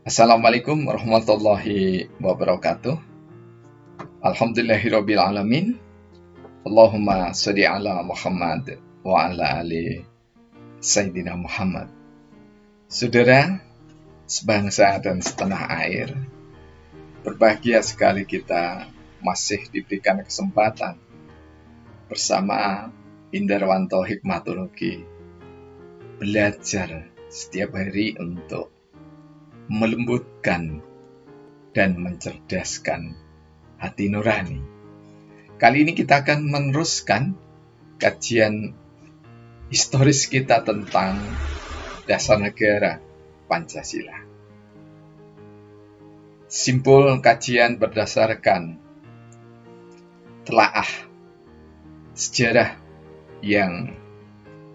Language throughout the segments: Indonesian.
Assalamualaikum warahmatullahi wabarakatuh. Alhamdulillahirabbil alamin. Allahumma sholli ala Muhammad wa ala ali Sayyidina Muhammad. Saudara sebangsa dan setanah air, berbahagia sekali kita masih diberikan kesempatan bersama Indarwanto Hikmatologi belajar setiap hari untuk melembutkan dan mencerdaskan hati nurani. Kali ini kita akan meneruskan kajian historis kita tentang dasar negara Pancasila. Simpul kajian berdasarkan telaah sejarah yang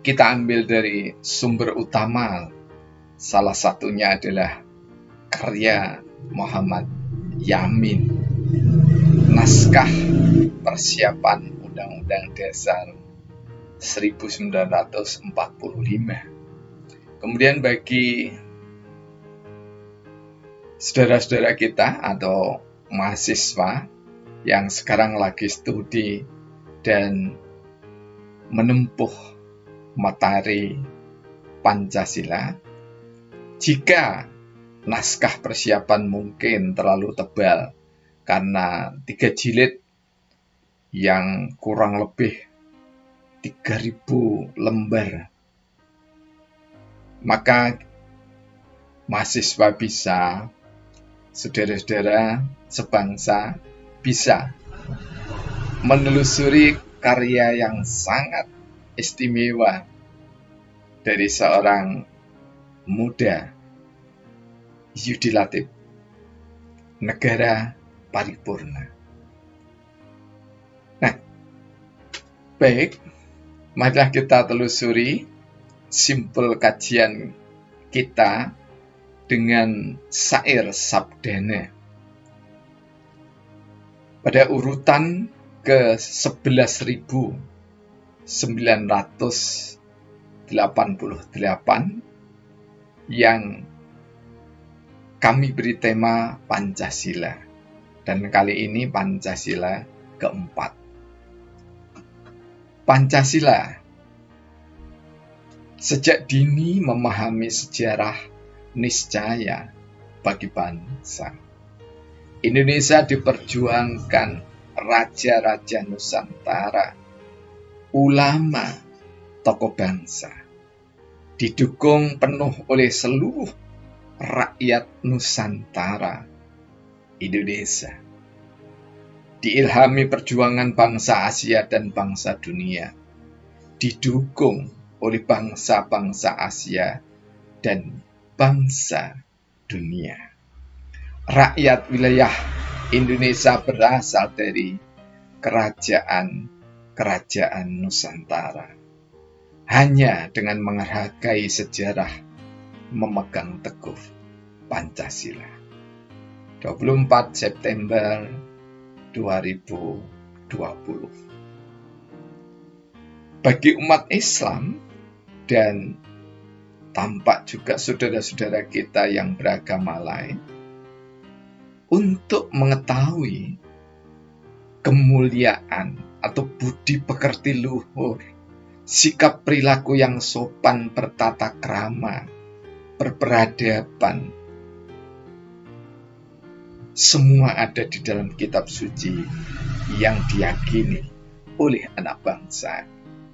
kita ambil dari sumber utama, salah satunya adalah karya Muhammad Yamin, naskah persiapan Undang-Undang Dasar 1945. Kemudian bagi saudara-saudara kita atau mahasiswa yang sekarang lagi studi dan menempuh materi Pancasila, jika naskah persiapan mungkin terlalu tebal karena 3 jilid yang kurang lebih 3.000 lembar, maka mahasiswa bisa, saudara-saudara sebangsa bisa menelusuri karya yang sangat istimewa dari seorang muda Yudi Latif, Negara Paripurna. Nah, baik, marilah kita telusuri simpul kajian kita dengan syair sabdana. Pada urutan ke 11.988 yang kami beri tema Pancasila, dan kali ini Pancasila keempat. Pancasila sejak dini memahami sejarah niscaya bagi bangsa. Indonesia diperjuangkan raja-raja Nusantara, ulama, tokoh bangsa, didukung penuh oleh seluruh rakyat Nusantara Indonesia, diilhami perjuangan bangsa Asia dan bangsa dunia, didukung oleh bangsa-bangsa Asia dan bangsa dunia. Rakyat wilayah Indonesia berasal dari kerajaan-kerajaan Nusantara. Hanya dengan menghargai sejarah, memegang teguh Pancasila. 24 September 2020. Bagi umat Islam dan tampak juga saudara-saudara kita yang beragama lain, untuk mengetahui kemuliaan atau budi pekerti luhur, sikap perilaku yang sopan, bertata krama, berperadaban, semua ada di dalam kitab suci yang diyakini oleh anak bangsa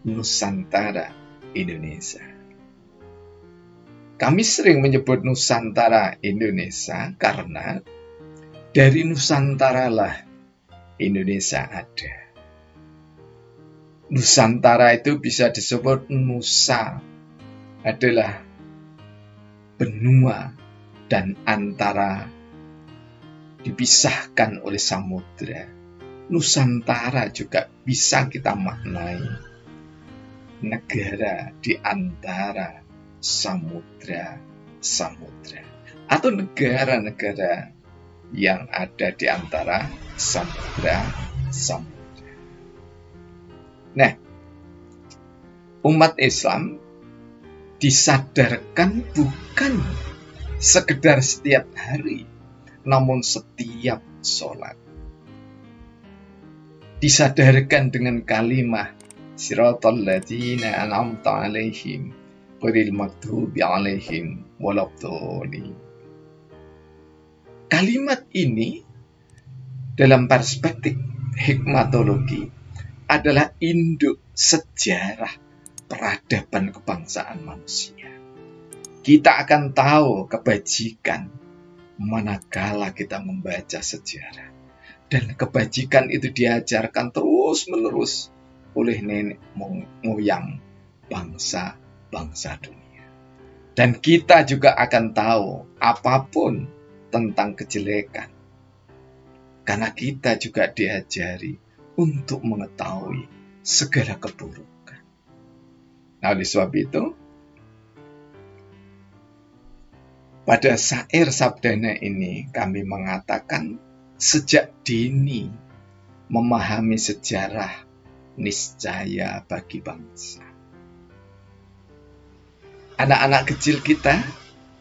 Nusantara Indonesia. Kami sering menyebut Nusantara Indonesia karena dari Nusantara lah Indonesia ada. Nusantara itu bisa disebut Nusa adalah benua dan antara dipisahkan oleh samudra. Nusantara juga bisa kita maknai negara di antara samudra-samudra atau negara-negara yang ada di antara samudra-samudra. Nah, umat Islam disadarkan bukan sekedar setiap hari, namun setiap sholat. Disadarkan dengan kalimat siratal ladzina an'amta 'alaihim ghairil maghdubi 'alaihim waladdallin. Kalimat ini dalam perspektif hikmatologi adalah induk sejarah peradaban kebangsaan manusia. Kita akan tahu kebajikan manakala kita membaca sejarah. Dan kebajikan itu diajarkan terus-menerus oleh nenek moyang bangsa-bangsa dunia. Dan kita juga akan tahu apapun tentang kejelekan. Karena kita juga diajari untuk mengetahui segala keburukan. Nah, oleh sebab itu, pada syair sabdana ini kami mengatakan sejak dini memahami sejarah niscaya bagi bangsa. Anak-anak kecil kita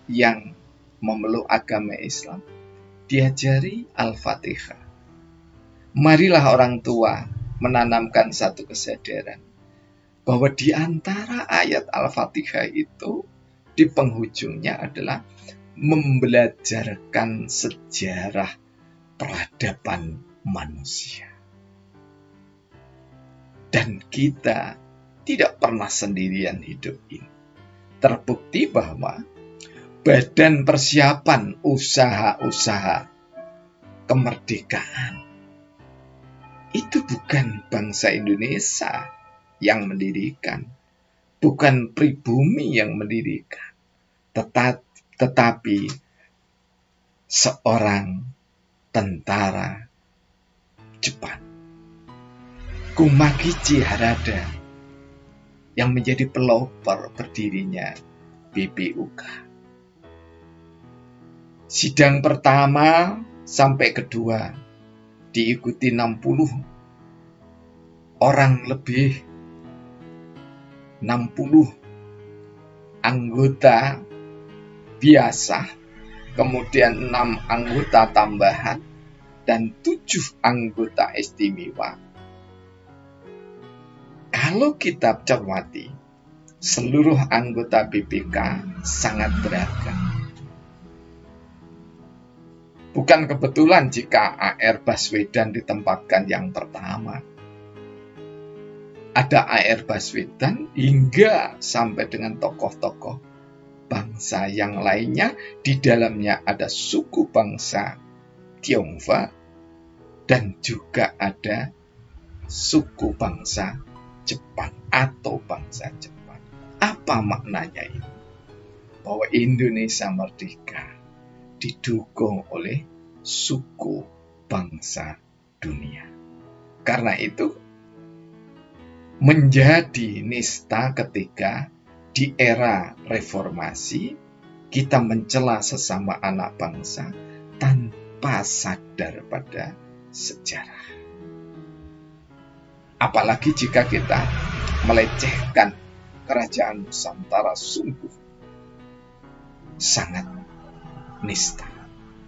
yang memeluk agama Islam diajari Al-Fatihah. Marilah orang tua menanamkan satu kesadaran bahwa di antara ayat Al-Fatihah itu di penghujungnya adalah membelajarkan sejarah peradaban manusia. Dan kita tidak pernah sendirian hidup ini. Terbukti bahwa badan persiapan usaha-usaha kemerdekaan itu bukan bangsa Indonesia yang mendirikan, bukan pribumi yang mendirikan, tetapi seorang tentara Jepang, Kumagichi Harada, yang menjadi pelopor berdirinya BPUK. Sidang pertama sampai kedua diikuti 60 orang lebih, 60 anggota biasa, kemudian 6 anggota tambahan, dan 7 anggota istimewa. Kalau kita cermati, seluruh anggota BPK sangat beragam. Bukan kebetulan jika A.R. Baswedan ditempatkan yang pertama. Ada A.R. Baswedan hingga sampai dengan tokoh-tokoh bangsa yang lainnya. Di dalamnya ada suku bangsa Tionghoa dan juga ada suku bangsa Jepang atau bangsa Jepang. Apa maknanya ini? Bahwa Indonesia merdeka didukung oleh suku bangsa dunia. Karena itu menjadi nista ketika di era reformasi kita mencela sesama anak bangsa tanpa sadar pada sejarah. Apalagi jika kita melecehkan kerajaan Nusantara, sungguh sangat nista.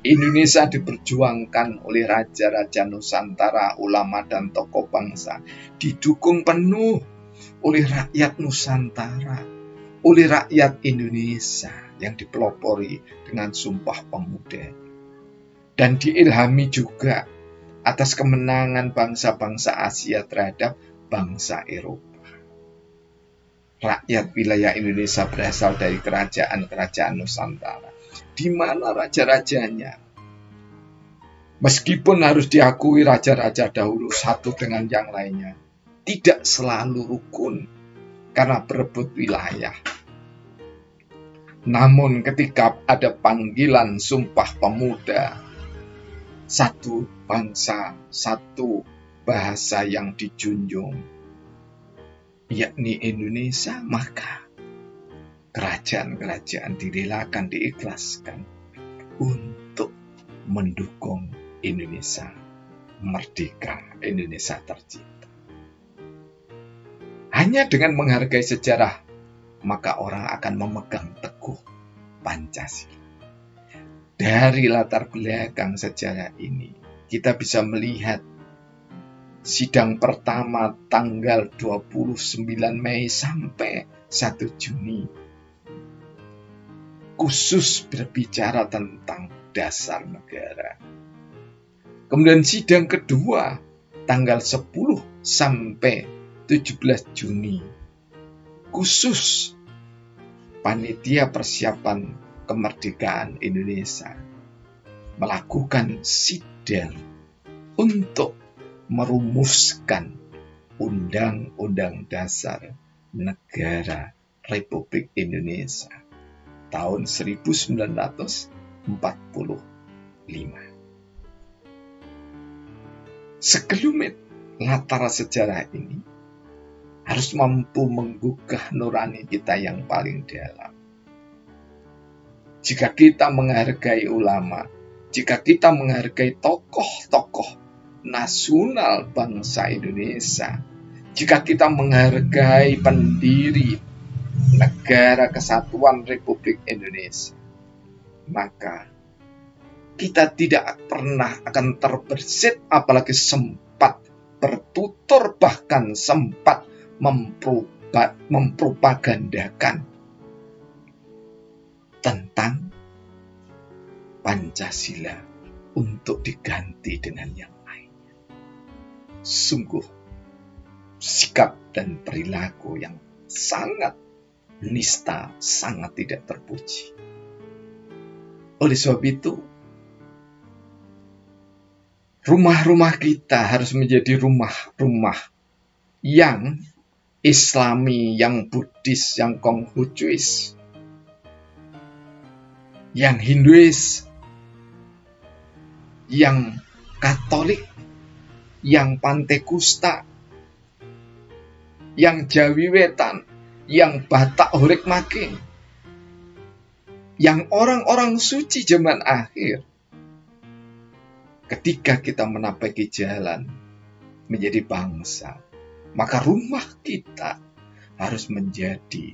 Indonesia diperjuangkan oleh raja-raja Nusantara, ulama dan tokoh bangsa, didukung penuh oleh rakyat Nusantara, oleh rakyat Indonesia yang dipelopori dengan Sumpah Pemuda, dan diilhami juga atas kemenangan bangsa-bangsa Asia terhadap bangsa Eropa. Rakyat wilayah Indonesia berasal dari kerajaan-kerajaan Nusantara, di mana raja-rajanya, meskipun harus diakui raja-raja dahulu satu dengan yang lainnya, tidak selalu rukun karena berebut wilayah. Namun ketika ada panggilan Sumpah Pemuda, satu bangsa, satu bahasa yang dijunjung, yakni Indonesia, maka kerajaan-kerajaan direlakan, diikhlaskan untuk mendukung Indonesia merdeka, Indonesia tercinta. Hanya dengan menghargai sejarah, maka orang akan memegang teguh Pancasila. Dari latar belakang sejarah ini, kita bisa melihat sidang pertama tanggal 29 Mei sampai 1 Juni khusus berbicara tentang dasar negara. Kemudian sidang kedua tanggal 10 sampai 17 Juni khusus panitia persiapan kemerdekaan Indonesia melakukan sidang untuk merumuskan Undang-Undang Dasar Negara Republik Indonesia tahun 1945. Sekelumit latar sejarah ini harus mampu menggugah nurani kita yang paling dalam. Jika kita menghargai ulama, jika kita menghargai tokoh-tokoh nasional bangsa Indonesia, jika kita menghargai pendiri Negara Kesatuan Republik Indonesia, maka kita tidak pernah akan terbersit, apalagi sempat bertutur, bahkan sempat mempropagandakan tentang Pancasila untuk diganti dengan yang lainnya. Sungguh sikap dan perilaku yang sangat nista, sangat tidak terpuji. Oleh sebab itu, rumah-rumah kita harus menjadi rumah-rumah yang Islami, yang Buddhis, yang Konghucuis, yang Hinduis, yang Katolik, yang Pantekusta, yang Jawi Wetan, yang Batak Horek Making, yang orang-orang suci zaman akhir. Ketika kita menapaki jalan menjadi bangsa, maka rumah kita harus menjadi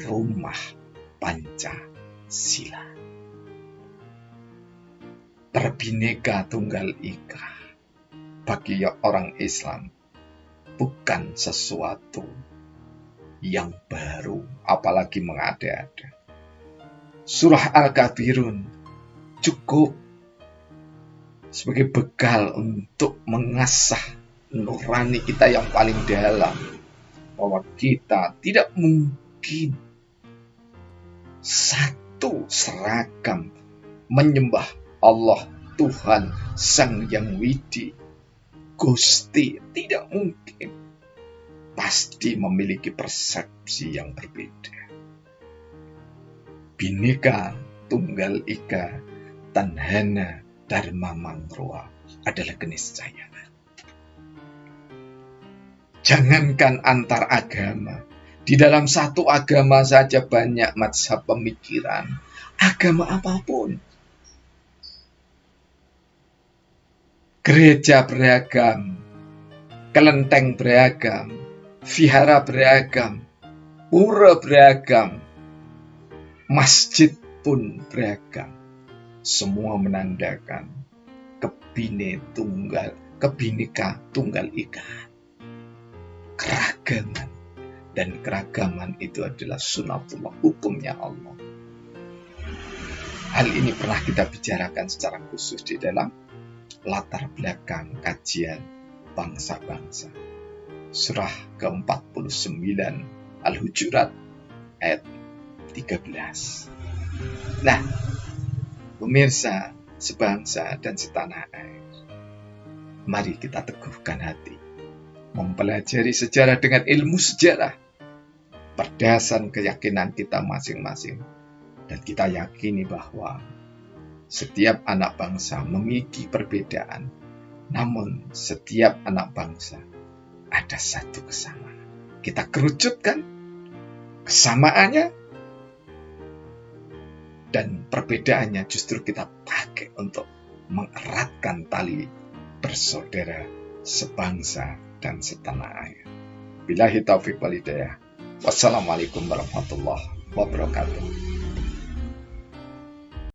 rumah Pancasila. Berbineka Tunggal Ika bagi orang Islam bukan sesuatu yang baru, apalagi mengada-ada. Surah Al-Kafirun cukup sebagai bekal untuk mengasah nurani kita yang paling dalam, bahwa kita tidak mungkin satu seragam menyembah Allah Tuhan Sang Yang Widi Gusti, tidak mungkin. Pasti memiliki persepsi yang berbeda. Bhinneka Tunggal Ika Tanhana Dharma Mangroa adalah keniscayaan. Jangankan antar agama, di dalam satu agama saja banyak mazhab pemikiran, agama apapun. Gereja beragam, kelenteng beragam, vihara beragam, pura beragam, masjid pun beragam. Semua menandakan Kebhinneka Tunggal Ika. Keragaman, dan keragaman itu adalah sunatullah, hukumnya Allah. Hal ini pernah kita bicarakan secara khusus di dalam latar belakang kajian bangsa-bangsa. Surah ke-49 Al-Hujurat ayat 13. Nah, pemirsa sebangsa dan setanah air, mari kita teguhkan hati, mempelajari sejarah dengan ilmu sejarah berdasarkan keyakinan kita masing-masing, dan kita yakini bahwa setiap anak bangsa memiliki perbedaan, namun setiap anak bangsa ada satu kesamaan. Kita kerucutkan kesamaannya, dan perbedaannya justru kita pakai untuk mengeratkan tali bersaudara sebangsa dan setanah air. Billahi taufiq wal hidayah. Wassalamualaikum warahmatullahi wabarakatuh.